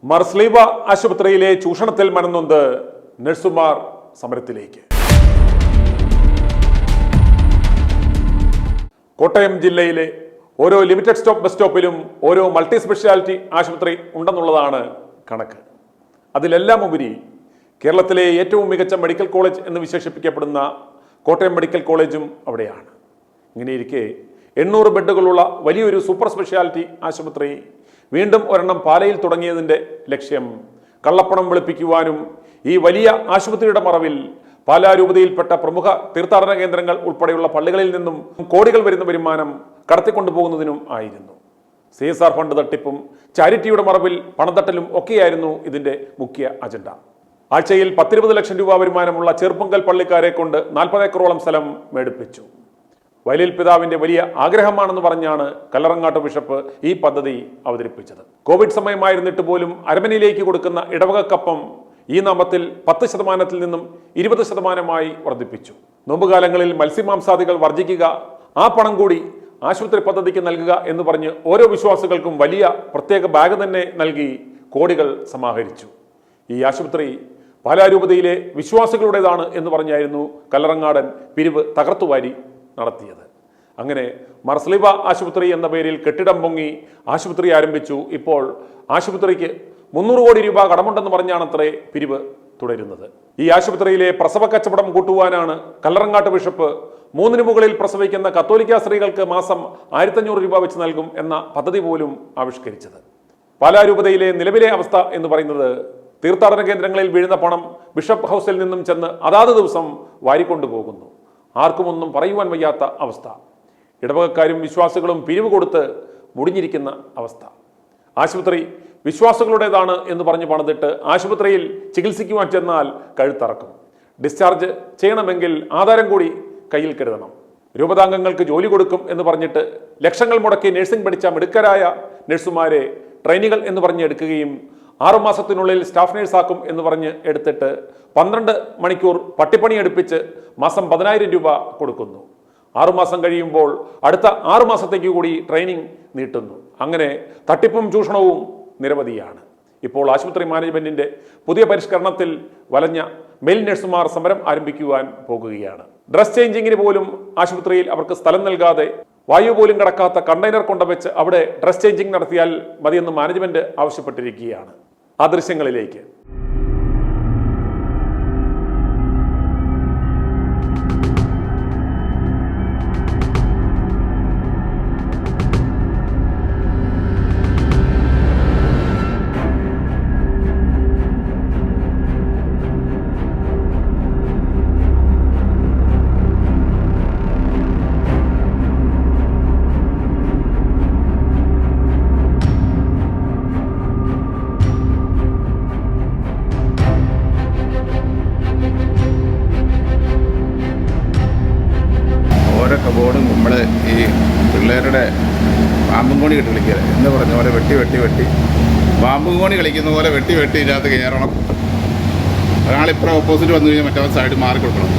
മർസ്ലീബ ആശുപത്രിയിലെ ചൂഷണത്തിൽ മനംനൊന്ത് നഴ്സുമാർ സമരത്തിലേക്ക്. കോട്ടയം ജില്ലയിലെ ഓരോ ലിമിറ്റഡ് സ്റ്റോപ്പ് ബസ് സ്റ്റോപ്പിലും ഓരോ മൾട്ടി സ്പെഷ്യാലിറ്റി ആശുപത്രി ഉണ്ടെന്നുള്ളതാണ് കണക്ക്. അതിലെല്ലാം ഉപരി കേരളത്തിലെ ഏറ്റവും മികച്ച മെഡിക്കൽ കോളേജ് എന്ന് വിശേഷിപ്പിക്കപ്പെടുന്ന കോട്ടയം മെഡിക്കൽ കോളേജും അവിടെയാണ്. ഇങ്ങനെയിരിക്കെ 800 ബെഡുകളുള്ള വലിയൊരു സൂപ്പർ സ്പെഷ്യാലിറ്റി ആശുപത്രി വീണ്ടും ഒരെണ്ണം പാലയിൽ തുടങ്ങിയതിൻ്റെ ലക്ഷ്യം കള്ളപ്പണം വെളുപ്പിക്കുവാനും ഈ വലിയ ആശുപത്രിയുടെ മറവിൽ പാലാ രൂപതയിൽപ്പെട്ട പ്രമുഖ തീർത്ഥാടന കേന്ദ്രങ്ങൾ ഉൾപ്പെടെയുള്ള പള്ളികളിൽ നിന്നും കോടികൾ വരുന്ന വരുമാനം കടത്തിക്കൊണ്ടുപോകുന്നതിനും ആയിരുന്നു. CSR ഫണ്ട് തട്ടിപ്പും ചാരിറ്റിയുടെ മറവിൽ പണത്തട്ടലും ഒക്കെയായിരുന്നു ഇതിൻ്റെ മുഖ്യ അജണ്ട. ആഴ്ചയിൽ 10-20 ലക്ഷം രൂപ വരുമാനമുള്ള ചെറുപ്പങ്കൽ പള്ളിക്കാരെ കൊണ്ട് 40 ഏക്കറോളം സ്ഥലം മേടിപ്പിച്ചു. വയലിൽ പിതാവിന്റെ വലിയ ആഗ്രഹമാണെന്ന് പറഞ്ഞാണ് കല്ലറങ്ങാട്ട് ബിഷപ്പ് ഈ പദ്ധതി അവതരിപ്പിച്ചത്. കോവിഡ് സമയമായിരുന്നിട്ട് പോലും അരമനയിലേക്ക് കൊടുക്കുന്ന ഇടവകക്കപ്പം ഈ നാമത്തിൽ 10% നിന്നും 20% വർദ്ധിപ്പിച്ചു. നോമ്പുകാലങ്ങളിൽ മത്സ്യമാംസാദികൾ വർജിക്കുക, ആ പണം കൂടി ആശുപത്രി പദ്ധതിക്ക് നൽകുക എന്ന് പറഞ്ഞ് ഓരോ വിശ്വാസികൾക്കും വലിയ പ്രത്യേക ബാഗ് തന്നെ നൽകി കോടികൾ സമാഹരിച്ചു. ഈ ആശുപത്രി പാലാരൂപതയിലെ വിശ്വാസികളുടേതാണ് എന്ന് പറഞ്ഞായിരുന്നു കല്ലറങ്ങാടൻ പിരിവ് തകർത്തുവാരി നടത്തിയത്. അങ്ങനെ മർസ്ലീബ ആശുപത്രി എന്ന പേരിൽ കെട്ടിടം പൊങ്ങി ആശുപത്രി ആരംഭിച്ചു. ഇപ്പോൾ ആശുപത്രിക്ക് 300 കോടി രൂപ കടമുണ്ടെന്ന് പറഞ്ഞാണത്രേ പിരിവ് തുടരുന്നത്. ഈ ആശുപത്രിയിലെ പ്രസവ കച്ചവടം കൂട്ടുവാനാണ് കല്ലറങ്ങാട്ട് ബിഷപ്പ് 3 മുകളിൽ പ്രസവിക്കുന്ന കത്തോലിക്ക സ്ത്രീകൾക്ക് മാസം 1500 രൂപ വെച്ച് നൽകും എന്ന പദ്ധതി പോലും ആവിഷ്കരിച്ചത്. പാലാരൂപതയിലെ നിലവിലെ അവസ്ഥ എന്ന് പറയുന്നത് തീർത്ഥാടന കേന്ദ്രങ്ങളിൽ വീഴുന്ന പണം ബിഷപ്പ് ഹൗസിൽ നിന്നും ചെന്ന് അതാത് ദിവസം വാരിക്കൊണ്ടുപോകുന്നു. ആർക്കുമൊന്നും പറയുവാൻ വയ്യാത്ത അവസ്ഥ. ഇടവകക്കാരും വിശ്വാസികളും പിരിവ് കൊടുത്ത് മുടിഞ്ഞിരിക്കുന്ന അവസ്ഥ. ആശുപത്രി വിശ്വാസികളുടേതാണ് എന്ന് പറഞ്ഞ് പണിതിട്ട് ആശുപത്രിയിൽ ചികിത്സിക്കുവാൻ ചെന്നാൽ കഴുത്തറക്കും. ഡിസ്ചാർജ് ചെയ്യണമെങ്കിൽ ആധാരം കൂടി കയ്യിൽ കരുതണം. രൂപതാംഗങ്ങൾക്ക് ജോലി കൊടുക്കും എന്ന് പറഞ്ഞിട്ട് ലക്ഷങ്ങൾ മുടക്കി നഴ്സിംഗ് പഠിച്ച മിടുക്കരായ നഴ്സുമാരെ ട്രെയിനികൾ എന്ന് പറഞ്ഞ് എടുക്കുകയും 6 മാസത്തിനുള്ളിൽ സ്റ്റാഫ് നേഴ്സാക്കും എന്ന് പറഞ്ഞ് എടുത്തിട്ട് 12 മണിക്കൂർ പട്ടിപ്പണി എടുപ്പിച്ച് മാസം 10,000 രൂപ കൊടുക്കുന്നു. 6 മാസം കഴിയുമ്പോൾ അടുത്ത 6 മാസത്തേക്ക് കൂടി ട്രെയിനിങ് നീട്ടുന്നു. അങ്ങനെ തട്ടിപ്പും ചൂഷണവും നിരവധിയാണ്. ഇപ്പോൾ ആശുപത്രി മാനേജ്മെന്റിന്റെ പുതിയ പരിഷ്കരണത്തിൽ വലഞ്ഞ മെയിൽ നഴ്സുമാർ സമരം ആരംഭിക്കുവാൻ പോകുകയാണ്. ഡ്രസ് ചേഞ്ചിങ്ങിന് പോലും ആശുപത്രിയിൽ അവർക്ക് സ്ഥലം നൽകാതെ വായു പോലും കടക്കാത്ത കണ്ടെയ്നർ കൊണ്ടുവച്ച് അവിടെ ഡ്രസ് ചേഞ്ചിങ് നടത്തിയാൽ മതിയെന്ന് മാനേജ്മെന്റ് ആവശ്യപ്പെട്ടിരിക്കുകയാണ്. ആ ദൃശ്യങ്ങളിലേക്ക്. ബോർഡും നമ്മൾ ഈ പിള്ളേരുടെ പാമ്പും കോണി കെട്ടി കളിക്കുക എന്ന് പറഞ്ഞ പോലെ വെട്ടി പാമ്പും കോണി കളിക്കുന്ന പോലെ വെട്ടി ഇതിനകത്ത് കയറണം. ഒരാളിപ്പുറം ഓപ്പോസിറ്റ് വന്നു കഴിഞ്ഞാൽ മറ്റേ സൈഡ് മാറി കൊടുക്കണം.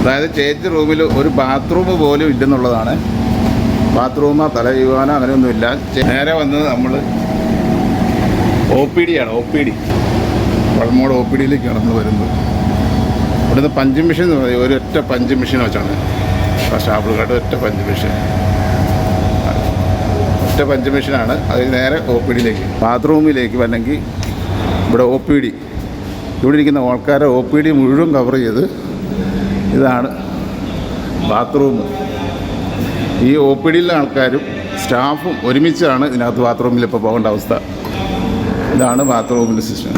അതായത് ചേച്ചി റൂമിൽ ഒരു ബാത്റൂം പോലും ഇല്ലെന്നുള്ളതാണ്. ബാത്റൂമോ തല ചെയ്യുവാനോ അങ്ങനെയൊന്നുമില്ല. നേരെ വന്നത് നമ്മൾ OPD ആണ്. പഴമോട് OPDയിലേക്ക് കടന്നു വരുന്നത്. ഇവിടുന്ന് പഞ്ച് മെഷീൻ എന്ന് പറയും. ഒരൊറ്റ പഞ്ച് മെഷീൻ വെച്ചാണ് സ്റ്റാഫുകളുടെ ഒറ്റ പഞ്ച് മെഷീനാണ്. അതിൽ നേരെ OPDയിലേക്ക് ബാത്റൂമിലേക്ക് അല്ലെങ്കിൽ ഇവിടെ OPD ഇവിടെ ഇരിക്കുന്ന ആൾക്കാരെ OPD മുഴുവൻ കവർ ചെയ്ത് ഇതാണ് ബാത്റൂം. ഈ OPDയിലെ ആൾക്കാരും സ്റ്റാഫും ഒരുമിച്ചാണ് ഇതിനകത്ത് ബാത്റൂമിൽ ഇപ്പോൾ പോകേണ്ട അവസ്ഥ. ഇതാണ് ബാത്റൂമിൻ്റെ സിസ്റ്റം.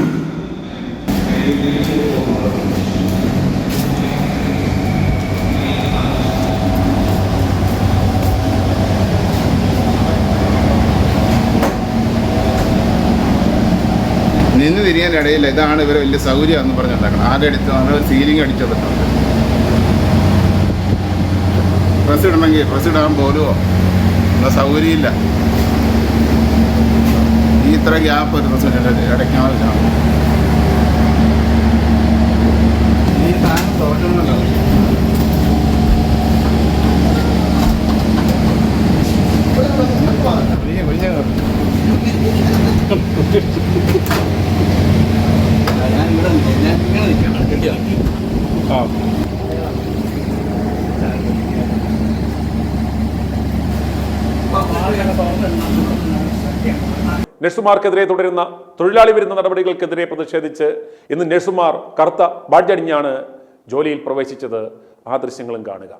നിന്ന് തിരിയാനിടയില്ല. ഇതാണ് ഇവരെ വലിയ സൗകര്യമാണെന്ന് പറഞ്ഞുണ്ടാക്കണം. ആകെ അടിച്ച് നമ്മൾ സീലിംഗ് അടിച്ചിട്ടുണ്ട്. ഡ്രസ്സ് ഇടണമെങ്കിൽ ഡ്രസ്സ് ഇടാൻ പോലുമോ ഉള്ള സൗകര്യമില്ല. ഇത്ര ഗ്യാപ്പ് ഒരു ഡ്രസ്സ് ഇടയ്ക്കാവശ്യമാണ്. ഈ സാധനം തുറക്കണമെന്നല്ലോ. നഴ്സുമാർക്കെതിരെ തുടരുന്ന തൊഴിലാളി വിരുദ്ധ നടപടികൾക്കെതിരെ പ്രതിഷേധിച്ച് ഇന്ന് നഴ്സുമാർ കറുത്ത ബാഡ്ജണിഞ്ഞാണ് ജോലിയിൽ പ്രവേശിച്ചത്. ആ ദൃശ്യങ്ങളും കാണുക.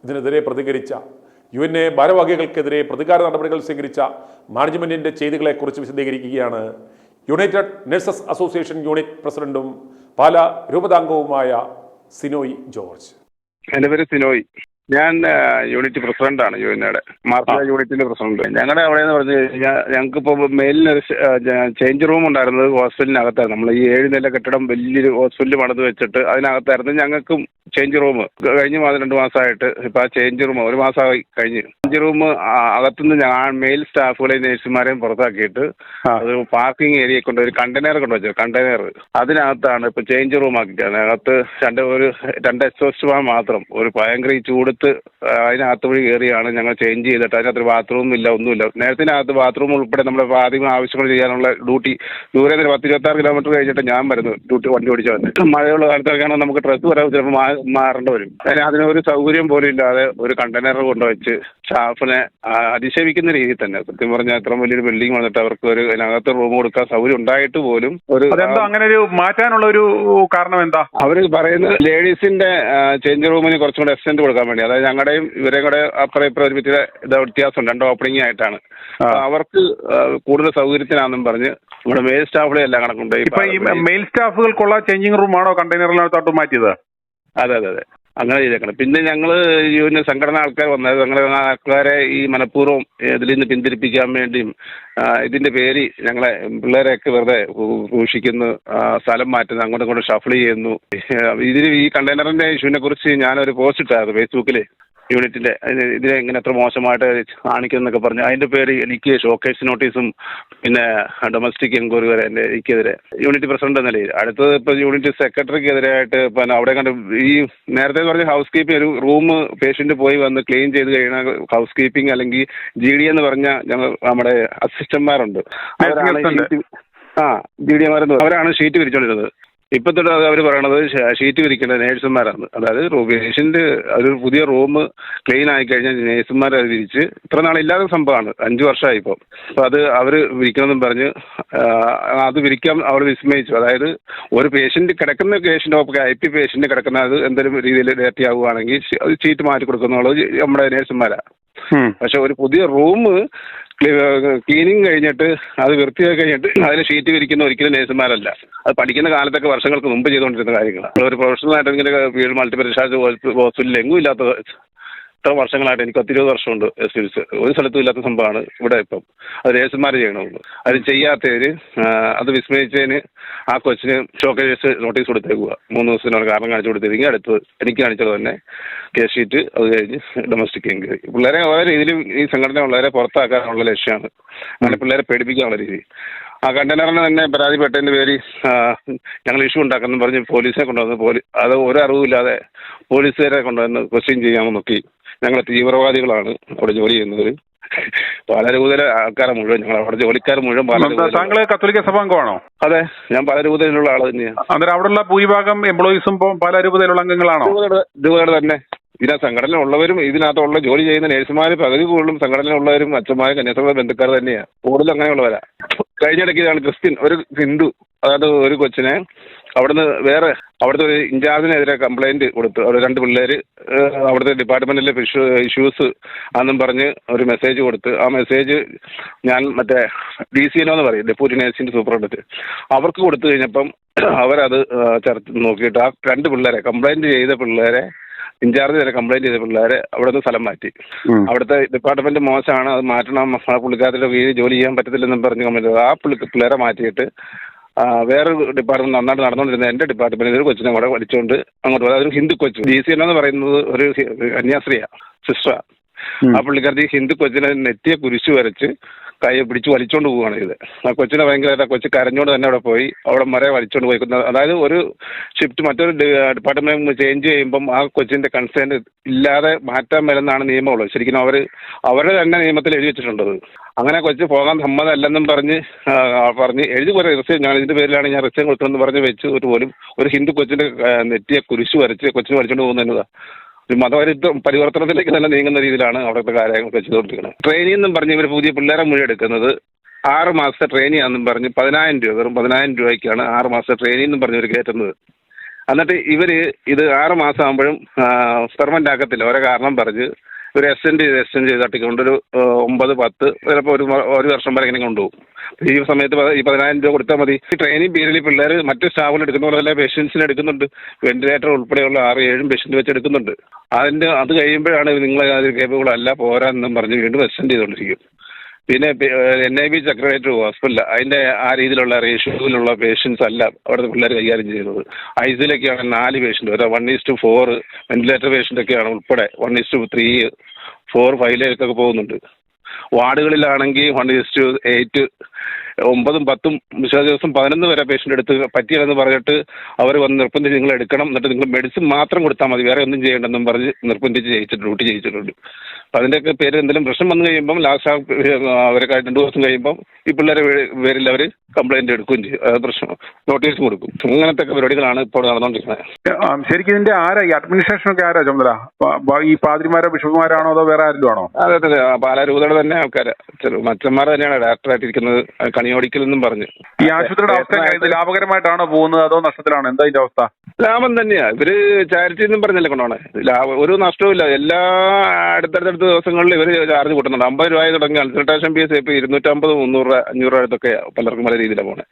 ഇതിനെതിരെ പ്രതികരിച്ച UN ഭാരവാഹികൾക്കെതിരെ പ്രതികാര നടപടികൾ സ്വീകരിച്ച മാനേജ്മെന്റിന്റെ ചെയ്തികളെക്കുറിച്ച് വിശദീകരിക്കുകയാണ് യുണൈറ്റഡ് നഴ്സസ് അസോസിയേഷൻ യൂണിറ്റ് പ്രസിഡന്റും പാലാ രൂപതാംഗവുമായ സിനോയ് ജോർജ്. എൻ്റെ പേര് സിനോയ്. ഞാൻ യൂണിറ്റ് പ്രസിഡന്റാണ് യുഎൻഎയുടെ മാർച്ചില യൂണിറ്റിന്റെ പ്രസിഡന്റ്. ഞങ്ങളുടെ അവിടെ എന്ന് പറഞ്ഞു കഴിഞ്ഞാൽ ഞങ്ങൾക്കിപ്പോൾ മെയിലിനൊരു ചേഞ്ച് റൂം ഉണ്ടായിരുന്നത് ഹോസ്പിറ്റലിനകത്തായിരുന്നു. നമ്മൾ ഈ 7 നില കെട്ടിടം വലിയൊരു ഹോസ്പിറ്റൽ പണിത് വെച്ചിട്ട് അതിനകത്തായിരുന്നു ഞങ്ങൾക്കും ചേഞ്ച് റൂം. കഴിഞ്ഞ 2 മാസമായിട്ട് ഇപ്പം ആ ചേഞ്ച് റൂം 1 മാസമായി കഴിഞ്ഞ് ചേഞ്ച് റൂം അകത്തുനിന്ന് ഞാൻ മെയിൽ സ്റ്റാഫുകളെയും നേഴ്സുമാരെയും പുറത്താക്കിയിട്ട് അത് പാർക്കിംഗ് ഏരിയ കൊണ്ട് ഒരു കണ്ടെയ്നർ കൊണ്ട് വെച്ചത്. കണ്ടെയ്നർ അതിനകത്താണ് ഇപ്പം ചേഞ്ച് റൂം ആക്കിയിട്ടാണ്. അതിനകത്ത് രണ്ട് എക്സോസ്റ്റ് ഫാൻ മാത്രം ഒരു ഭയങ്കര ചൂട് അതിനകത്ത് വഴി കയറിയാണ് ഞങ്ങൾ ചേഞ്ച് ചെയ്തിട്ട്. അതിനകത്ത് ബാത്റൂം ഇല്ല, ഒന്നുമില്ല. നേരത്തിനകത്ത് ബാത്റൂം ഉൾപ്പെടെ നമ്മുടെ ആദ്യം ആവശ്യങ്ങൾ ചെയ്യാനുള്ള ഡ്യൂട്ടി ദൂരെ നിന്ന് 10-26 കിലോമീറ്റർ കഴിഞ്ഞിട്ട് ഞാൻ വരുന്നു ഡ്യൂട്ടി വണ്ടി ഓടിച്ചു വന്നിട്ട്. മഴയുള്ള കാലത്തൊക്കെയാണ് നമുക്ക് ഡ്രസ്സ് വരാൻ ചിലപ്പോൾ മാറേണ്ടി വരും. അതിനൊരു സൗകര്യം പോലും ഇല്ലാതെ ഒരു കണ്ടെയ്നർ കൊണ്ടുവച്ച് സ്റ്റാഫിനെ അധിക്ഷേപിക്കുന്ന രീതിയിൽ തന്നെ സത്യം പറഞ്ഞാൽ ഇത്ര വലിയൊരു ബിൽഡിംഗ് വന്നിട്ട് അവർക്ക് ഒരു അതിനകത്ത് റൂം കൊടുക്കാൻ സൗകര്യം ഉണ്ടായിട്ട് പോലും അങ്ങനെ ഒരു മാറ്റാനുള്ള ഒരു കാരണം എന്താ? അവർ പറയുന്നത് ലേഡീസിന്റെ ചേഞ്ച് റൂമിന് കുറച്ചും കൂടെ എക്സ്റ്റെൻഡ് കൊടുക്കാൻ വേണ്ടി. അതായത് ഞങ്ങളുടെയും ഇവരെയും കൂടെ അപ്പുറം ഇപ്പുറം ഒരു വ്യത്യാസം 2 ഓപ്പണിംഗ് ആയിട്ടാണ്. അവർക്ക് കൂടുതൽ സൗകര്യത്തിനാണെന്നും പറഞ്ഞ് നമ്മുടെ മെയിൽ സ്റ്റാഫുകളെ എല്ലാം കണക്കുണ്ട്. ഇപ്പൊ ഈ മെയിൽ സ്റ്റാഫുകൾക്കുള്ള ചേഞ്ചിങ് റൂമാണോ കണ്ടെയ്നറിനകത്തോട്ട് മാറ്റിയത്? അതെ അങ്ങനെ ചെയ്തേക്കണം. പിന്നെ ഞങ്ങൾ സംഘടന ആൾക്കാർ വന്നത് സംഘടന ആൾക്കാരെ ഈ മനഃപൂർവ്വം ഇതിൽ നിന്ന് പിന്തിരിപ്പിക്കാൻ വേണ്ടിയും ഇതിന്റെ പേര് ഞങ്ങളെ പിള്ളേരെയൊക്കെ വെറുതെ സൂക്ഷിക്കുന്നു, സ്ഥലം മാറ്റുന്നു, അങ്ങോട്ടും ഇങ്ങോട്ടും ഷഫിൾ ചെയ്യുന്നു. ഇതിന് ഈ കണ്ടെയ്നറിന്റെ ഇഷ്യൂവിനെ കുറിച്ച് ഞാനൊരു പോസ്റ്റ് ഇട്ടായിരുന്നു ഫേസ്ബുക്കിൽ യൂണിറ്റിന്റെ. ഇതിനെ ഇങ്ങനെ എത്ര മോശമായിട്ട് കാണിക്കുന്നൊക്കെ പറഞ്ഞ് അതിന്റെ പേര് എനിക്ക് ഷോക്കേസ് നോട്ടീസും പിന്നെ ഡൊമസ്റ്റിക് എൻക്വയറി വരെ എനിക്കെതിരെ യൂണിറ്റ് പ്രസിഡന്റ് എന്ന നിലയിൽ. അടുത്തത് ഇപ്പോൾ യൂണിറ്റ് സെക്രട്ടറിക്കെതിരായിട്ട് പിന്നെ അവിടെ കണ്ട് ഈ നേരത്തെ പറഞ്ഞ ഹൗസ് കീപ്പിംഗ് ഒരു റൂം പേഷ്യന്റ് പോയി വന്ന് ക്ലീൻ ചെയ്ത് കഴിയുന്ന ഹൗസ് കീപ്പിംഗ് അല്ലെങ്കിൽ GD എന്ന് പറഞ്ഞ ഞങ്ങൾ നമ്മുടെ അസിസ്റ്റന്റ്മാരുണ്ട്. അവരാണ് GD അവരാണ് ഷീറ്റ് വിരിച്ചുകൊണ്ടിരുന്നത്. ഇപ്പോഴത്തെ അവർ പറയണത് ഷീറ്റ് വിരിക്കേണ്ട നേഴ്സുമാരാണ്. അതായത് പേഷ്യന്റ് ഒരു പുതിയ റൂം ക്ലീൻ ആയി കഴിഞ്ഞാൽ നേഴ്സുമാർ അത് വിരിച്ച് ഇത്ര നാളില്ലാത്ത സംഭവമാണ്. 5 വർഷമായി ഇപ്പോൾ. അപ്പോൾ അത് അവർ വിരിക്കണമെന്നും പറഞ്ഞ് അത് വിരിക്കാൻ അവർ വിസ്മയിച്ചു. അതായത് ഒരു പേഷ്യന്റ് കിടക്കുന്ന IP പേഷ്യന്റ് കിടക്കുന്ന അത് എന്തെങ്കിലും രീതിയിൽ ഡേർട്ടി ആവുകയാണെങ്കിൽ അത് ഷീറ്റ് മാറ്റി കൊടുക്കുന്നുള്ളത് നമ്മുടെ നേഴ്സുമാരാണ്. പക്ഷെ ഒരു പുതിയ റൂം ക്ലീനിങ് കഴിഞ്ഞിട്ട് അത് വൃത്തിയാക്കി കഴിഞ്ഞിട്ട് അതിൽ ഷീറ്റ് വിരിക്കുന്ന ഒരിക്കലും നേഴ്സുമാരല്ല. അത് പഠിക്കുന്ന കാലത്തൊക്കെ വർഷങ്ങൾക്ക് മുമ്പ് ചെയ്തുകൊണ്ടിരുന്ന കാര്യങ്ങളാണ്. ഒരു പ്രൊഫഷണലായിട്ട് ഇങ്ങനെ വീട് മൾട്ടിപ്പിൾ സ്പെഷ്യാലിറ്റി ഹോസ്പിറ്റലിൽ എങ്ങും ഇല്ലാത്ത ഇത്ര വർഷങ്ങളായിട്ട് എനിക്ക് 10-20 വർഷമുണ്ട് എക്സ്പീരിയൻസ്. ഒരു സ്ഥലത്തും ഇല്ലാത്ത സംഭവമാണ് ഇവിടെ ഇപ്പം. അത് നേഴ്സുമാർ ചെയ്യണമെന്ന് അത് ചെയ്യാത്തവര് അത് വിസ്മയിച്ചതിന് ആ കൊച്ചിന് ഷോക്കേസ് നോട്ടീസ് കൊടുത്തേക്കുക. 3 ദിവസത്തിനോട് കാരണം കാണിച്ചു കൊടുത്തിരിക്കുക. അടുത്ത് എനിക്ക് കാണിച്ചത് തന്നെ കേസ് ഷീറ്റ്. അത് കഴിഞ്ഞ് ഡൊമസ്റ്റിക് എൻക്വയറി. പിള്ളേരെ വളരെ രീതിയിലും ഈ സംഘടന വളരെ പുറത്താക്കാനുള്ള ലക്ഷ്യമാണ്. അങ്ങനെ പിള്ളേരെ പേടിപ്പിക്കാനുള്ള രീതി. ആ കണ്ടെയ്നറിന് തന്നെ പരാതിപ്പെട്ടതിൻ്റെ പേര് ഞങ്ങൾ ഇഷ്യൂ ഉണ്ടാക്കുന്നു പറഞ്ഞ് പോലീസിനെ കൊണ്ടുവന്ന് അത് ഒരു അറിവില്ലാതെ പോലീസുകാരെ കൊണ്ടുവന്ന് ക്വസ്റ്റ്യൻ ചെയ്യാമെന്ന് നോക്കി. ഞങ്ങൾ തീവ്രവാദികളാണ് അവിടെ ജോലി ചെയ്യുന്നത്. പാലാരൂപതയിലെ ആൾക്കാരെ മുഴുവൻ ഞങ്ങൾ അവിടെ ജോലിക്കാർ മുഴുവൻ താങ്കൾ കത്തോലിക്ക സഭാംഗമാണോ? അതെ, ഞാൻ പാലാരൂപതയിലുള്ള ആൾ തന്നെയാണ്. അന്നേരം അവിടെയുള്ള ഭൂരിഭാഗം എംപ്ലോയീസും പാലാരൂപതയിലുള്ള അംഗങ്ങളാണോ? ഇതുപോലെ തന്നെ ഇതിനകത്ത് സംഘടന ഉള്ളവരും ഇതിനകത്തുള്ള ജോലി ചെയ്യുന്ന നേഴ്സുമാർ പകുതി കൂടുതലും സംഘടനയിലുള്ളവരും അച്ഛന്മാർ കന്യാസ്ത്രീ ബന്ധുക്കാർ തന്നെയാണ് കൂടുതലും അങ്ങനെയുള്ളവരാ. കഴിഞ്ഞിടയ്ക്ക് ഇതാണ് ഒരു ഹിന്ദു, അതായത് ഒരു കൊച്ചിനെ അവിടുന്ന് അവിടുത്തെ ഒരു ഇൻചാർജിനെതിരെ കംപ്ലൈന്റ് കൊടുത്തു. അവിടെ 2 പിള്ളേര് അവിടുത്തെ ഡിപ്പാർട്ട്മെന്റിലെ ഇഷ്യൂസ് ആണെന്നും പറഞ്ഞ് ഒരു മെസ്സേജ് കൊടുത്ത് ആ മെസ്സേജ് ഞാൻ മറ്റേ DCNO എന്ന് പറയും, ഡെപ്യൂട്ടി നഴ്സിംഗ് സൂപ്രണ്ട്, അവർക്ക് കൊടുത്തു കഴിഞ്ഞപ്പം അവരത് നോക്കിയിട്ട് ആ 2 പിള്ളേരെ കംപ്ലൈന്റ് ചെയ്ത പിള്ളേരെ ഇൻചാർജ് വരെ കംപ്ലൈന്റ് ചെയ്ത പിള്ളേരെ അവിടെ നിന്ന് സ്ഥലം മാറ്റി. അവിടുത്തെ ഡിപ്പാർട്ട്മെന്റ് മോശമാണ്, അത് മാറ്റണം, ആ പുള്ളിക്കാരുടെ വീട് ജോലി ചെയ്യാൻ പറ്റത്തില്ലെന്നും പറഞ്ഞ് കംപ്ലൈന്റ് ആ പിള്ളേരെ മാറ്റിയിട്ട് വേറൊരു ഡിപ്പാർട്ട്മെന്റ് നന്നായിട്ട് നടന്നുകൊണ്ടിരുന്ന എൻ്റെ ഡിപ്പാർട്ട്മെന്റിൽ ഒരു കൊച്ചിനെ കൂടെ വലിച്ചുകൊണ്ട് അങ്ങോട്ട് പോയി. അതൊരു ഹിന്ദു കൊച്ചു. DC എന്ന് പറയുന്നത് ഒരു കന്യാസ്ത്രീയാ, സിസ്റ്ററാ. ആ പുള്ളിക്കാരത്തി ഹിന്ദു കൊച്ചിനെ നെറ്റിയെ കുരിശു വരച്ച് കൈ പിടിച്ച് വലിച്ചോണ്ട് പോവുകയാണ് ഇത്. ആ കൊച്ചിനെ ഭയങ്കരമായിട്ട് കൊച്ചു കരഞ്ഞോണ്ട് തന്നെ അവിടെ പോയി, അവിടെ വരെ വലിച്ചോണ്ട് പോയി. അതായത് ഒരു ഷിഫ്റ്റ് മറ്റൊരു ഡിപ്പാർട്ട്മെന്റ് ചേഞ്ച് ചെയ്യുമ്പം ആ കൊച്ചിന്റെ കൺസേൺ ഇല്ലാതെ മാറ്റാൻ വരുന്നതാണ് നിയമമുള്ളത്. ശരിക്കും അവരുടെ തന്നെ നിയമത്തിൽ എഴുതി വെച്ചിട്ടുണ്ടത്. അങ്ങനെ കൊച്ചു പോകാൻ സമ്മതമല്ലെന്നും പറഞ്ഞ് എഴുതി കുറെ റിസൈൻ, ഞാൻ ഇതിന്റെ പേരിലാണ് ഞാൻ റിസൈൻ കൊടുത്തതെന്ന് പറഞ്ഞ് വെച്ച് പോലും ഒരു ഹിന്ദു കൊച്ചിന്റെ നെറ്റിയെ കുരിശു വരച്ച് കൊച്ചിനെ വലിച്ചോണ്ട് പോകുന്നതാണ്. ഒരു പരിവർത്തനത്തിലേക്ക് തന്നെ നീങ്ങുന്ന രീതിയിലാണ് അവിടുത്തെ കാര്യങ്ങൾ ചെയ്തുകൊണ്ടിരിക്കുന്നത്. ട്രെയിനിങ് എന്നും പറഞ്ഞ് ഇവർ പുതിയ പിള്ളേരെ മുഴുവൻ എടുക്കുന്നത് 6 മാസത്തെ ട്രെയിനിങ് ആണെന്നും പറഞ്ഞ് 10,000 രൂപ, വെറും 10,000 രൂപയ്ക്കാണ് 6 മാസത്തെ ട്രെയിനിങ് എന്നും പറഞ്ഞ് ഇവർ കയറ്റുന്നത്. എന്നിട്ട് ഇവർ ഇത് 6 മാസം ആകുമ്പോഴും പെർമനന്റ് ആക്കത്തില്ല. ഓരോ കാരണം പറഞ്ഞ് ഒരു എക്സ്റ്റെൻഡ് ചെയ്ത് തട്ടിക്കൊണ്ടൊരു 9, 10 ചിലപ്പോൾ ഒരു വർഷം വരെ ഇങ്ങനെ കൊണ്ടുപോകും. ഈ സമയത്ത് ഈ 10,000 രൂപ കൊടുത്താൽ മതി. ഈ ട്രെയിനിങ് പീരീഡിൽ പിള്ളേർ മറ്റ് സ്റ്റാഫുകൾ എടുക്കുന്ന പോലെ പേഷ്യൻസിനെ എടുക്കുന്നുണ്ട്. വെന്റിലേറ്റർ ഉൾപ്പെടെയുള്ള 6-7 പേഷ്യന്റ് വെച്ച് എടുക്കുന്നുണ്ട്. അത് കഴിയുമ്പോഴാണ് നിങ്ങൾ അതിൽ കേപ്പബിൾ അല്ല, പോരാന്നും പറഞ്ഞ് വീണ്ടും എക്സ്റ്റെൻഡ് ചെയ്തുകൊണ്ടിരിക്കും. പിന്നെ NIB സെക്രട്ടേറിയറ്റ് ഹോസ്പിറ്റൽ അതിൻ്റെ ആ രീതിയിലുള്ള റേഷ്യോയിലുള്ള പേഷ്യൻസ് അല്ല അവിടുത്തെ പിള്ളേർ കൈകാര്യം ചെയ്യുന്നത്. ICUലൊക്കെയാണ് 4 പേഷ്യൻ്റ്, ഒരു 1:4 വെന്റിലേറ്റർ പേഷ്യൻ്റൊക്കെയാണ് ഉൾപ്പെടെ 1:3, 4, 5 പോകുന്നുണ്ട്. വാർഡുകളിലാണെങ്കിൽ 1:8, 9, 10, വിശേഷ ദിവസം 11 വരെ പേഷ്യൻ്റ് എടുത്ത് പറ്റിയില്ലെന്ന് പറഞ്ഞിട്ട് അവർ വന്ന് നിർബന്ധിച്ച് നിങ്ങൾ എടുക്കണം, എന്നിട്ട് നിങ്ങൾ മെഡിസിൻ മാത്രം കൊടുത്താൽ മതി, വേറെ ഒന്നും ചെയ്യേണ്ടെന്നും പറഞ്ഞ് നിർബന്ധിച്ച് ഡ്യൂട്ടി ചെയ്യിച്ചിട്ടുണ്ട്. അപ്പം അതിൻ്റെയൊക്കെ പേര് എന്തെങ്കിലും പ്രശ്നം വന്നു കഴിയുമ്പം ലാസ്റ്റ് അവരൊക്കെ 2 ദിവസം കഴിയുമ്പം ഈ പിള്ളേരെ പേരിൽ അവർ കംപ്ലൈൻറ്റ് എടുക്കുകയും ചെയ്യും, പ്രശ്നം നോട്ടീസ് കൊടുക്കും. അങ്ങനത്തെ പരിപാടികളാണ് ഇപ്പോൾ നടന്നുകൊണ്ടിരിക്കുന്നത്. ശരിക്കും ഇതിന്റെ ആരാ ഈ അഡ്മിനിസ്ട്രേഷനൊക്കെ ആരാ ചുമതല? ഈ പാതിരിമാരോ ബിഷപ്പുമാരാണോ അതോ വേറെ ആരെങ്കിലും ആണോ? അതെ, പാലാരൂപതയുടെ തന്നെ ആൾക്കാർ, മച്ചന്മാർ തന്നെയാണ് ഡയറക്ടറായിട്ടിരിക്കുന്നത്, കണിയോടിക്കൽ എന്നും പറഞ്ഞ്. ഈ ആശുപത്രിയുടെ അവസ്ഥ ലാഭകരമായിട്ടാണോ പോകുന്നത് അതോ നഷ്ടത്തിലാണോ? എന്താ ഇതിന്റെ അവസ്ഥ? ലാഭം തന്നെയാ. ഇവര് ചാരിറ്റി എന്നും പറഞ്ഞല്ലേ കൊണ്ടാണ്. ഒരു നഷ്ടവും ഇല്ല. എല്ലാ അടുത്തടുത്ത ദിവസങ്ങളിൽ ഇവർ ചാർജ് കൂട്ടുന്നുണ്ട്. 50 രൂപ തുടങ്ങി കൺസൾട്ടേഷൻ ഫീസ് ഇപ്പോൾ 250, 300 രൂപ, 500 രൂപ അടുത്തൊക്കെ പലർക്കും പല രീതിയിലാണ് പോണേ.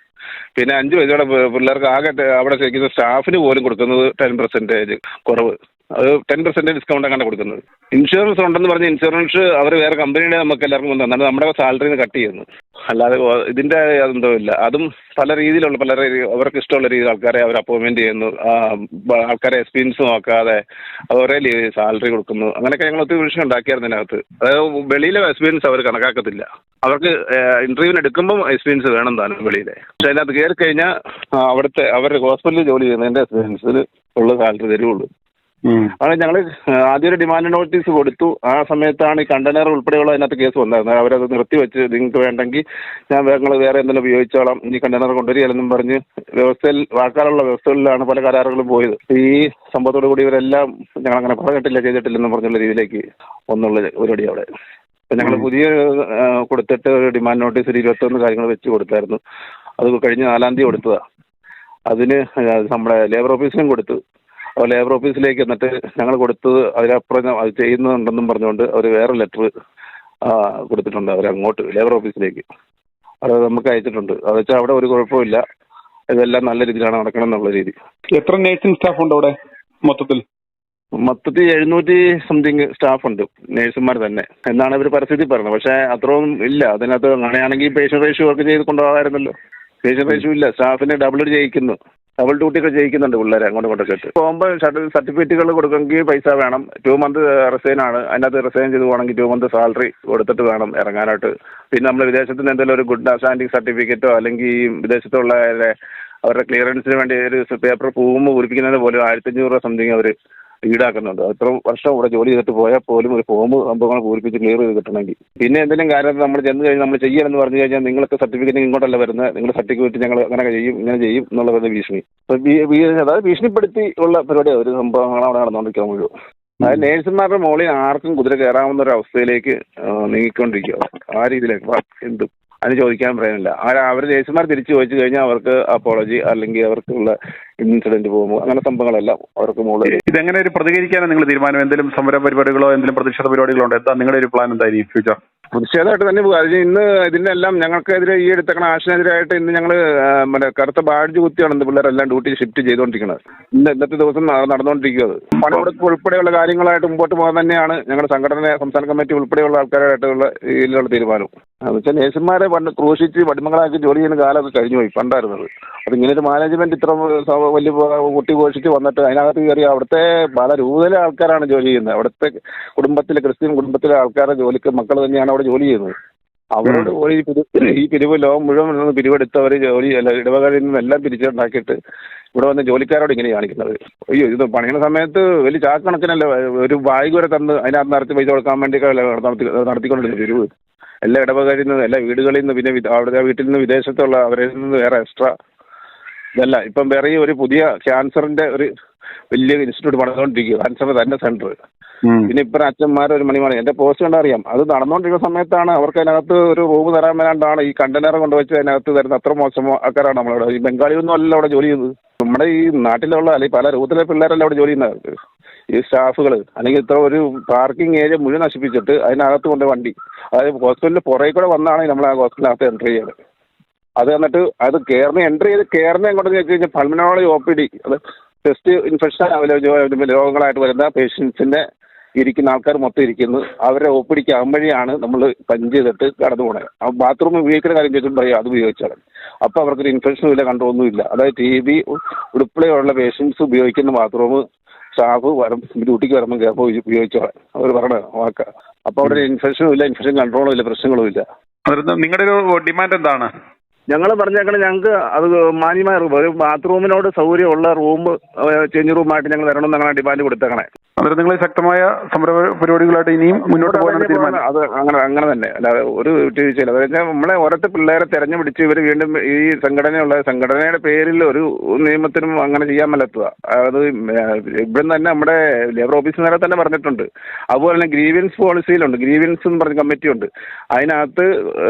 പിന്നെ 5 വയസ്സോടെ പിള്ളേർക്ക് ആകെ അവിടെ ശരിക്കുന്ന സ്റ്റാഫിന് പോലും കൊടുക്കുന്നത് 10% കുറവ്. അത് 10% ഡിസ്കൗണ്ട് അങ്ങനെ കൊടുക്കുന്നത്. ഇൻഷുറൻസ് ഉണ്ടെന്ന് പറഞ്ഞ് ഇൻഷുറൻസ് അവർ വേറെ കമ്പനിയുടെ നമുക്ക് എല്ലാവർക്കും തന്നിട്ട് നമ്മുടെ സാലറിന്ന് കട്ട് ചെയ്യുന്നു. അല്ലാതെ ഇതിന്റെ അതെന്തോ ഇല്ല. അതും പല രീതിയിലുള്ള അവർക്ക് ഇഷ്ടമുള്ള രീതിയിൽ ആൾക്കാരെ അവർ അപ്പോയിൻമെന്റ് ചെയ്യുന്നു. ആൾക്കാരെ എക്സ്പീരിയൻസ് നോക്കാതെ ഒരേ സാലറി കൊടുക്കുന്നു. അങ്ങനെയൊക്കെ ഞങ്ങൾ ഒത്തിരി വിഷയം ഉണ്ടാക്കിയായിരുന്നു അതിനകത്ത്. അതായത് വെളിയിലെ എക്സ്പീരിയൻസ് അവർ കണക്കാക്കത്തില്ല. അവർക്ക് ഇന്റർവ്യൂവിന് എടുക്കുമ്പോൾ എക്സ്പീരിയൻസ് വേണം താനും വെളിയിലെ. പക്ഷെ അതിനകത്ത് കയറി കഴിഞ്ഞാൽ അവിടുത്തെ അവരുടെ ഹോസ്പിറ്റലിൽ ജോലി ചെയ്യുന്നതിന്റെ എക്സ്പീരിയൻസിൽ ഉള്ള സാലറി തരുള്ളൂ. അങ്ങനെ ഞങ്ങൾ ആദ്യം ഒരു ഡിമാൻഡ് നോട്ടീസ് കൊടുത്തു. ആ സമയത്താണ് ഈ കണ്ടെയ്നർ ഉൾപ്പെടെയുള്ള അതിനകത്ത് കേസ് വന്നായിരുന്നത്. അവരത് നിർത്തിവെച്ച് നിങ്ങൾക്ക് വേണ്ടെങ്കിൽ ഞങ്ങൾ വേറെ എന്തെങ്കിലും ഉപയോഗിച്ചോളാം, ഇനി കണ്ടെയ്നർ കൊണ്ടുവരികയെന്നും പറഞ്ഞ് വ്യവസ്ഥയിൽ വാക്കാലുള്ള വ്യവസ്ഥകളിലാണ് പല കരാറുകളും പോയത്. ഈ സംഭവത്തോടു കൂടി ഇവരെല്ലാം ഞങ്ങളങ്ങനെ പറഞ്ഞിട്ടില്ല ചെയ്തിട്ടില്ലെന്ന് പറഞ്ഞുള്ള രീതിയിലേക്ക് ഒന്നുള്ള പരിപാടി അവിടെ. അപ്പം ഞങ്ങൾ പുതിയ കൊടുത്തിട്ട് ഒരു ഡിമാൻഡ് നോട്ടീസ് ഒരു 21 കാര്യങ്ങൾ വെച്ച് കൊടുത്തായിരുന്നു. അത് കഴിഞ്ഞ് 4-ാം തീയതി കൊടുത്തതാണ്. അതിന് നമ്മുടെ ലേബർ ഓഫീസിനും കൊടുത്തു. ലേബർ ഓഫീസിലേക്ക് എന്നിട്ട് ഞങ്ങൾ കൊടുത്തത് അതിനപ്പുറം അത് ചെയ്യുന്നുണ്ടെന്നും പറഞ്ഞുകൊണ്ട് അവർ വേറെ ലെറ്റർ കൊടുത്തിട്ടുണ്ട്. അവരങ്ങോട്ട് ലേബർ ഓഫീസിലേക്ക് അത് നമുക്ക് അയച്ചിട്ടുണ്ട്. അത് വെച്ചാൽ അവിടെ ഒരു കുഴപ്പമില്ല, ഇതെല്ലാം നല്ല രീതിയിലാണ് നടക്കണം എന്നുള്ള രീതി. എത്ര നേഴ്സിംഗ് സ്റ്റാഫ് ഉണ്ട് അവിടെ മൊത്തത്തിൽ? 700 സംതിങ് സ്റ്റാഫുണ്ട്, നേഴ്സുമാർ തന്നെ എന്നാണ് ഇവർ പരിസ്ഥിതി പറഞ്ഞത്. പക്ഷേ അത്രയും ഇല്ല. അതിനകത്ത് അങ്ങനെയാണെങ്കിൽ പേഷ്യൻ്റ് റേഷ്യോ ഒക്കെ ചെയ്ത് കൊണ്ടുപോകാമായിരുന്നല്ലോ. പേഷ്യൻ്റ് റേഷ്യോ ഇല്ല. സ്റ്റാഫിനെ ഡബിൾ ഡ്യൂട്ടിയൊക്കെ ചെയ്യിക്കുന്നുണ്ട് പിള്ളേരെ അങ്ങോട്ടൊക്കെ. പോകുമ്പോൾ സർട്ടിഫിക്കറ്റുകൾ കൊടുക്കണമെങ്കിൽ പൈസ വേണം. 2 മന്ത് റിസൈൻ ആണ്. അതിനകത്ത് റിസൈൻ ചെയ്ത് പോകണമെങ്കിൽ 2 മന്ത് സാലറി കൊടുത്തിട്ട് വേണം ഇറങ്ങാനായിട്ട്. പിന്നെ നമ്മൾ വിദേശത്ത് നിന്ന് എന്തെങ്കിലും ഒരു ഗുഡ് സ്റ്റാൻഡിങ് സർട്ടിഫിക്കറ്റോ അല്ലെങ്കിൽ വിദേശത്തുള്ള അവരുടെ ക്ലിയറൻസിന് വേണ്ടി ഒരു പേപ്പർ ഫോം പൂരിപ്പിക്കുന്നതിന് പോലും 1,500 രൂപ സംതിങ് അവർ ഈടാക്കുന്നുണ്ട്. അത്ര വർഷം ഇവിടെ ജോലി ചെയ്തിട്ട് പോയാൽ പോലും ഒരു ഫോം സംഭവങ്ങൾ പൂരിപ്പിച്ച് ക്ലിയർ ചെയ്ത് കിട്ടണമെങ്കിൽ. പിന്നെ എന്തെങ്കിലും കാര്യം നമ്മൾ ചെന്ന് കഴിഞ്ഞാൽ നമ്മൾ ചെയ്യാനെന്ന് പറഞ്ഞു കഴിഞ്ഞാൽ നിങ്ങൾക്ക് സർട്ടിഫിക്കറ്റ് ഇങ്ങോട്ടല്ല വരുന്നത്, നിങ്ങളുടെ സർട്ടിഫിക്കറ്റ് ഞങ്ങൾ അങ്ങനെ ചെയ്യും ഇങ്ങനെ ചെയ്യും എന്നുള്ള ഭീഷണി. അതായത് ഭീഷണിപ്പെടുത്തി ഉള്ള പരിപാടിയാണ് ഒരു സംഭവങ്ങളാണ് അവിടെ നടന്നുകൊണ്ടിരിക്കാൻ മുഴുവൻ. അതായത് നേഴ്സുമാരുടെ മുകളിൽ ആർക്കും കുതിര കയറാവുന്ന ഒരു അവസ്ഥയിലേക്ക് നീങ്ങിക്കൊണ്ടിരിക്കുക. ആ രീതിയിലേക്ക് എന്തും അതിന് ചോദിക്കാൻ പറയാനില്ല. അവർ നേഴ്സുമാർ തിരിച്ചു ചോദിച്ചു കഴിഞ്ഞാൽ അവർക്ക് അപ്പോളജി അല്ലെങ്കിൽ അവർക്കുള്ള ഇൻസിഡന്റ് പോകുമ്പോൾ അങ്ങനെ സംഭവങ്ങളെല്ലാം അവർക്ക് മുകളിൽ. ഇതെങ്ങനെ ഒരു പ്രതികരിക്കാനാണ് നിങ്ങൾ തീരുമാനം? എന്തെങ്കിലും സമര പരിപാടികളോ എന്തെങ്കിലും പ്രതിഷേധ പരിപാടികളോ ഉണ്ട്? എന്താ നിങ്ങളുടെ ഒരു പ്ലാൻ എന്തായിരിക്കും ഫ്യൂച്ചർ? പ്രതിഷേധമായിട്ട് തന്നെ പോകും. ഇന്ന് ഇതിനെല്ലാം ഞങ്ങൾക്കെതിരെ ഈ എടുത്തക്കണ ആക്ഷനെതിരായിട്ട് ഇന്ന് ഞങ്ങൾ കറുത്ത ബാഡ്ജ് കുത്തിയാണ് പിള്ളേരെല്ലാം ഡ്യൂട്ടി ഷിഫ്റ്റ് ചെയ്തുകൊണ്ടിരിക്കുന്നത്. ഇന്നത്തെ ദിവസം നടന്നുകൊണ്ടിരിക്കുന്നത്. പണിമുടക്ക് ഉൾപ്പെടെയുള്ള കാര്യങ്ങളായിട്ട് മുമ്പോട്ട് പോകാൻ തന്നെയാണ് ഞങ്ങളുടെ സംഘടന സംസ്ഥാന കമ്മിറ്റി ഉൾപ്പെടെയുള്ള ആൾക്കാരായിട്ടുള്ള ഇതിലുള്ള തീരുമാനം. എന്ന് വെച്ചാൽ നേഴ്സുമാരെ പണ്ട് ക്രൂശിച്ച് വടിമകളാക്കി ജോലി ചെയ്യുന്ന കാലമൊക്കെ കഴിഞ്ഞു പോയി പണ്ടായിരുന്നത്. അത് ഇങ്ങനെ ഒരു മാനേജ്മെന്റ് ഇത്ര വലിയ കുട്ടി ഘോഷിച്ച് വന്നിട്ട് അതിനകത്ത് കയറി അവിടുത്തെ പല രൂപയിലെ ആൾക്കാരാണ് ജോലി ചെയ്യുന്നത്. അവിടുത്തെ ക്രിസ്ത്യൻ കുടുംബത്തിലെ ആൾക്കാരുടെ ജോലിക്ക് മക്കൾ തന്നെയാണ് അവിടെ ജോലി ചെയ്യുന്നത്. അവരോട് ഈ പിരിവ് ലോകം മുഴുവൻ നിന്ന് പിരിവെടുത്തവർ ജോലി ഇടവകളിൽ നിന്നെല്ലാം പിരിച്ചുണ്ടാക്കിയിട്ട് ഇവിടെ വന്ന് ജോലിക്കാരോട് ഇങ്ങനെ കാണിക്കുന്നത്. അയ്യോ, ഇത് പണിയുന്ന സമയത്ത് വലിയ ചാക്കണക്കിനല്ല ഒരു ബാഗ് വരെ തന്ന് അതിനകത്ത് നടത്തി പൈസ കൊടുക്കാൻ വേണ്ടിയൊക്കെ നടത്തിക്കൊണ്ടിരുന്നത് പിരിവ്. എല്ലാ ഇടവകളിൽ നിന്ന്, എല്ലാ വീടുകളിൽ നിന്ന്, പിന്നെ അവിടെ വീട്ടിൽ നിന്ന് വിദേശത്തുള്ള അവരിൽ നിന്ന് വേറെ എക്സ്ട്രാ ഇതല്ല. ഇപ്പം വേറെ ഒരു പുതിയ ക്യാൻസറിന്റെ ഒരു വലിയ ഇൻസ്റ്റിറ്റ്യൂട്ട് പണിതുകൊണ്ടിരിക്കുക, ക്യാൻസറിന്റെ തന്നെ സെന്റർ. പിന്നെ ഇപ്പം അച്ഛന്മാരൊരു മണിമാണ് എൻ്റെ പോസ്റ്റ് കണ്ടറിയാം. അത് നടന്നുകൊണ്ടിരിക്കുന്ന സമയത്താണ് അവർക്ക് അതിനകത്ത് ഒരു റൂം തരാൻ വേണ്ടാണ് ഈ കണ്ടെയ്നർ കൊണ്ടുവച്ച് അതിനകത്ത് തരുന്ന അത്ര മോശം ആൾക്കാരാണ് നമ്മളവിടെ. ഈ ബംഗാളിയൊന്നും അല്ലല്ലോ അവിടെ ജോലി ചെയ്യുന്നത്. നമ്മുടെ ഈ നാട്ടിലുള്ള അല്ലെങ്കിൽ പല രൂപത്തിലെ പിള്ളേരല്ല അവിടെ ജോലി ചെയ്യുന്നത്. ഈ സ്റ്റാഫുകൾ അല്ലെങ്കിൽ ഇത്ര ഒരു പാർക്കിംഗ് ഏരിയ മുഴുവൻ നശിപ്പിച്ചിട്ട് അതിനകത്ത് കൊണ്ട് വണ്ടി, അതായത് ഹോസ്പിറ്റലിൽ പുറകെ കൂടെ വന്നാണ് നമ്മൾ ആ ഹോസ്പിറ്റലിനകത്ത് എൻട്രി ചെയ്യുന്നത്. അത് എന്നിട്ട് അത് എൻട്രി ചെയ്ത് കയറുന്ന എങ്ങോട്ടെന്ന് വെച്ച് കഴിഞ്ഞാൽ പൾമനോളജി OPD, അത് ചെസ്റ്റ് ഇൻഫെക്ഷൻ രോഗങ്ങളായിട്ട് വരുന്ന പേഷ്യൻസിന്റെ ഇരിക്കുന്ന ആൾക്കാർ മൊത്തം ഇരിക്കുന്നു. അവരെ OPDക്ക് ആകുമ്പോഴാണ് നമ്മൾ പഞ്ച് ചെയ്തിട്ട് കടന്നു പോകണത്. ആ ബാത്റൂം ഉപയോഗിക്കുന്ന കാര്യം ചോദിച്ചിട്ട് പറയും അത് ഉപയോഗിച്ചാൽ. അപ്പോൾ അവർക്കൊരു ഇൻഫെക്ഷനും ഇല്ല, കണ്ടൊന്നും ഇല്ല. അതായത് TB ഉൾപ്പെടെയുള്ള പേഷ്യൻസ് ഉപയോഗിക്കുന്ന ബാത്റൂം സ്റ്റാഫ് ഡ്യൂട്ടിക്ക് വരുമ്പോൾ കേൾപ്പോൾ ഉപയോഗിച്ചോളാം അവർ പറയണ വാക്ക. അപ്പോൾ അവിടെ ഒരു ഇൻഫെക്ഷനും ഇല്ല, ഇൻഫെക്ഷൻ കൺട്രോളും ഇല്ല, പ്രശ്നങ്ങളും ഇല്ല. നിങ്ങളുടെ ഒരു ഡിമാൻഡ് എന്താണ്? ഞങ്ങൾ പറഞ്ഞേക്കണം ഞങ്ങൾക്ക് അത് മാന്യമായ റൂം, ഒരു ബാത്റൂമിനോട് സൗകര്യമുള്ള റൂം ചേഞ്ച് റൂമായിട്ട് ഞങ്ങൾ തരണം എന്നാണ് ഡിമാൻഡ് കൊടുത്തേക്കണേ. അന്നേരം നിങ്ങൾ ശക്തമായ സമര പരിപാടികളായിട്ട് ഇനിയും മുന്നോട്ട് പോകാനാണ് തീരുമാനം? അത് അങ്ങനെ തന്നെ, അല്ലാതെ ഒരു വീഴ്ചയില്ല. അതായത് നമ്മളെ ഓരോരുത്തർ പിള്ളേരെ തെരഞ്ഞു പിടിച്ച് ഇവർ വീണ്ടും ഈ സംഘടനയുടെ പേരിൽ ഒരു നിയമത്തിനും അങ്ങനെ ചെയ്യാൻ പറ്റാത്തതാ. അത് ഇവിടെ തന്നെ നമ്മുടെ ലേബർ ഓഫീസ് നേരെ തന്നെ പറഞ്ഞിട്ടുണ്ട്. അതുപോലെ തന്നെ ഗ്രീവൻസ് പോളിസിയിലുണ്ട്, ഗ്രീവൻസ് എന്ന് പറഞ്ഞ കമ്മിറ്റിയുണ്ട്. അതിനകത്ത്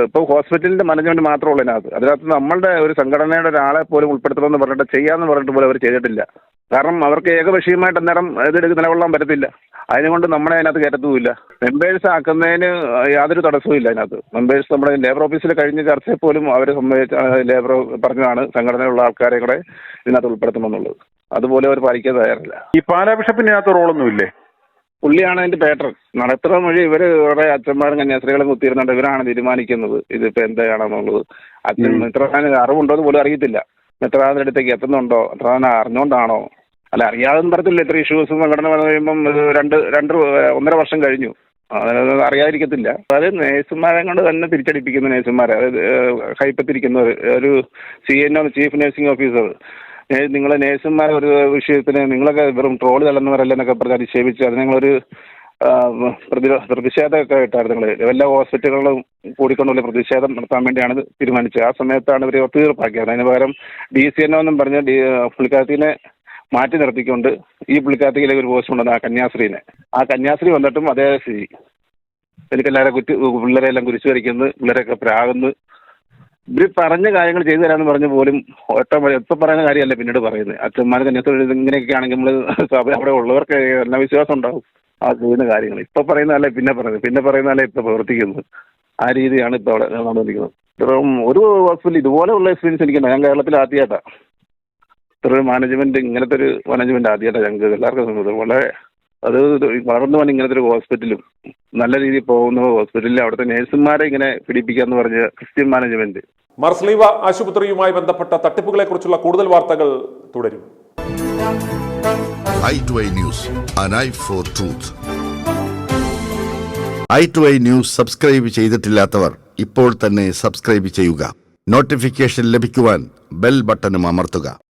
ഇപ്പോൾ ഹോസ്പിറ്റലിന്റെ മാനേജ്മെന്റ് മാത്രമുള്ളൂ അതിനകത്ത് നമ്മളുടെ ഒരു സംഘടനയുടെ ഒരാളെ പോലും ഉൾപ്പെടുത്തണമെന്ന് പറഞ്ഞിട്ട് ചെയ്യാമെന്ന് പറഞ്ഞിട്ട് പോലും അവർ ചെയ്തിട്ടില്ല. കാരണം അവർക്ക് ഏകപക്ഷീയമായിട്ട് അന്നേരം ഇതെടുത്ത് നിലകൊള്ളാൻ പറ്റത്തില്ല. അതിനുകൊണ്ട് നമ്മളെ അതിനകത്ത് കയറ്റത്തുമില്ല. മെമ്പേഴ്സ് ആക്കുന്നതിന് യാതൊരു തടസ്സവും ഇല്ല. അതിനകത്ത് മെമ്പേഴ്സ് നമ്മുടെ ലേബർ ഓഫീസിൽ കഴിഞ്ഞ ചർച്ചയിൽ പോലും അവർ ലേബർ പറഞ്ഞതാണ് സംഘടനയിലുള്ള ആൾക്കാരെ കൂടെ ഇതിനകത്ത് ഉൾപ്പെടുത്തണമെന്നുള്ളത്. അതുപോലെ അവർ പാലിക്കാൻ തയ്യാറില്ല. ഈ പാലാ ബിഷപ്പിനകത്ത് റോളൊന്നുമില്ലേ? പുള്ളിയാണ് അതിന്റെ പാറ്റേൺ. നടത്തുന്ന വഴി ഇവർ കുറേ അച്ഛന്മാരും കന്യാസ്ത്രീകളും കുത്തിയിരുന്നുണ്ട്. ഇവരാണ് തീരുമാനിക്കുന്നത് ഇതിപ്പോൾ എന്താണെന്നുള്ളത്. അച്ഛൻ മെത്രാന് അറിവുണ്ടോ എന്ന് പോലും അറിയത്തില്ല. മെത്രാന്റെ അടുത്തേക്ക് എത്തുന്നുണ്ടോ, മെത്രാനെ അറിഞ്ഞുകൊണ്ടാണോ, അല്ല അറിയാതെന്ന് പറയത്തില്ല. ഇത്ര ഇഷ്യൂസും സംഘടന പറഞ്ഞു കഴിയുമ്പം 1.5 വർഷം കഴിഞ്ഞു. അറിയാതിരിക്കത്തില്ല. അതായത് നേഴ്സുമാരെ കൊണ്ട് തന്നെ തിരിച്ചടിപ്പിക്കുന്ന നേഴ്സുമാരെ, അതായത് കൈപ്പത്തിരിക്കുന്നവർ, ഒരു CNO ചീഫ് നഴ്സിംഗ് ഓഫീസർ, നിങ്ങൾ നേഴ്സുമാരെ ഒരു വിഷയത്തിന് നിങ്ങളൊക്കെ വെറും ട്രോള് തള്ളുന്നവരല്ലെന്നൊക്കെ പറഞ്ഞ് അധിക്ഷേപിച്ച് അത് നിങ്ങളൊരു പ്രതിഷേധമൊക്കെ ഇട്ടായിരുന്നു. നിങ്ങൾ എല്ലാ ഹോസ്പിറ്റലുകളും കൂടിക്കൊണ്ടുള്ള പ്രതിഷേധം നടത്താൻ വേണ്ടിയാണ് തീരുമാനിച്ചത്. ആ സമയത്താണ് ഇവർ ഒത്തുതീർപ്പാക്കിയത്. അതിന് പകരം DCNO എന്നും പറഞ്ഞ് പുള്ളിക്കാരത്തിനെ മാറ്റി നിർത്തിക്കൊണ്ട് ഈ പുള്ളിക്കാരത്തിയിലേക്ക് ഒരു പോസ്റ്റ് കൊണ്ടുവന്ന ആ കന്യാസ്ത്രീ വന്നിട്ടും അതേ സ്ഥിതി. എനിക്കെല്ലാവരും പിള്ളേരെല്ലാം കുരിശ് വരയ്ക്കുന്നു, പിള്ളേരൊക്കെ പ്രാകുന്നു. ഇവർ പറഞ്ഞ കാര്യങ്ങൾ ചെയ്തു തരാമെന്ന് പറഞ്ഞ പോലും എപ്പോൾ പറയുന്ന കാര്യമല്ല പിന്നീട് പറയുന്നത്. അച്ഛന്മാർ കന്യാസ്ത്രീ ഇങ്ങനെയൊക്കെ ആണെങ്കിൽ നമ്മൾ അവിടെ ഉള്ളവർക്ക് എല്ലാ വിശ്വാസം ഉണ്ടാവും ആ ചെയ്യുന്ന കാര്യങ്ങൾ. ഇപ്പം പറയുന്നതല്ലേ പിന്നെ പറയുന്നതല്ലേ ഇപ്പം പ്രവർത്തിക്കുന്നത്. ആ രീതിയാണ് ഇപ്പോൾ അവിടെ നടന്നിരിക്കുന്നത്. ഒരു ഹോസ്പിറ്റൽ ഇതുപോലെയുള്ള എക്സ്പീരിയൻസ് എനിക്കുണ്ട്. ഞാൻ കേരളത്തിൽ ആദ്യമായിട്ടാണ് ഇത്ര മാനേജ്മെന്റ്, ഇങ്ങനത്തെ ഒരു മാനേജ്മെന്റ് ആദ്യമായിട്ടാണ് ഞങ്ങൾക്ക് എല്ലാവർക്കും. വളരെ അത് വളർന്നു വന്ന് ഇങ്ങനത്തെ ഒരു ഹോസ്പിറ്റലും നല്ല രീതിയിൽ പോകുന്ന ഹോസ്പിറ്റലിൽ അവിടുത്തെ നേഴ്സുമാരെ ഇങ്ങനെ പിടിപ്പിക്കാന്ന് പറഞ്ഞ ക്രിസ്ത്യൻ മാനേജ്മെന്റ്. മാർസ്ലീവ ആശുപത്രിയുമായി ബന്ധപ്പെട്ട തട്ടിപ്പുകളെ കുറിച്ചുള്ള കൂടുതൽ വാർത്തകൾ തുടരും. i2i News, an eye for truth. i2i News subscribe ചെയ്തിട്ടില്ലാത്തവർ ഇപ്പോൾ തന്നെ സബ്സ്ക്രൈബ് ചെയ്യുക. നോട്ടിഫിക്കേഷൻ ലഭിക്കുവാൻ ബെൽ ബട്ടണും അമർത്തുക.